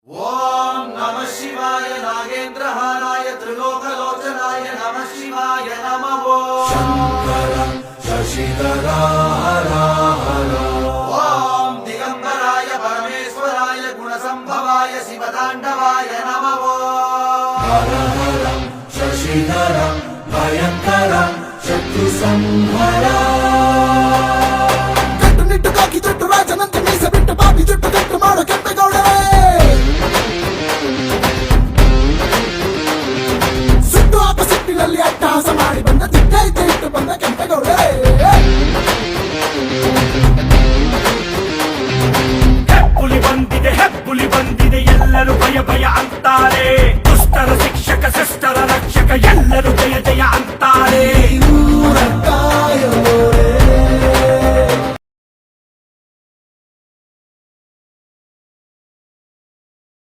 ಓಂ ನಮಃ ಶಿವಾಯ ನಾಗೇಂದ್ರಹಾರಾಯ ತ್ರಿಲೋಕಲೋಚನಾಯ ನಮಃ ಶಿವಾಯ ನಮಃ ಶಂಕರ ಶಶಿಧರ ಹರ ಹರ ಓಂ ದಿಗಂಬರಾಯ ಪರಮೇಶ್ವರಾಯ ಗುಣಸಂಭವಾಯ ಶಿವತಾಂಡವಾಯ ನಮಃ ಹರ ಹರ ಶಶಿಧರ ಭಯಂಕರ ಶತ್ರು ಸಂಹರ ಕಟ್ಟುನಿಟ್ಟು ಕಾಕಿ ಜುಟ್ಟು ರಾಜನಂತೆ ಮೀಸ ಬಿಟ್ಟು ಬಾಬಿ ಜುಟ್ಟು ಕಟ್ಟು ಮಾಡೋ ಕೆಂಪೇಗೌಡರೇ ಸುಟ್ಟು ಆಪಸಿಟ್ಟಿನಲ್ಲಿ ಅಟ್ಟಹಾಸ ಮಾಡಿ ಬಂದ ದಿಕ್ಕೈತೆ ಇಟ್ಟು ಬಂದ ಕೆಂಪೇಗೌಡರೇ ಹೆಬ್ಬುಲಿ ಬಂದಿದೆ ಎಲ್ಲರೂ ಭಯ ಭಯ ಅಂತಾರೆ ದುಷ್ಟರ ಶಿಕ್ಷಕ ಶಿಷ್ಟರ ರಕ್ಷಕ ಎಲ್ಲರೂ ಜಯ ಜಯ ಅಂತ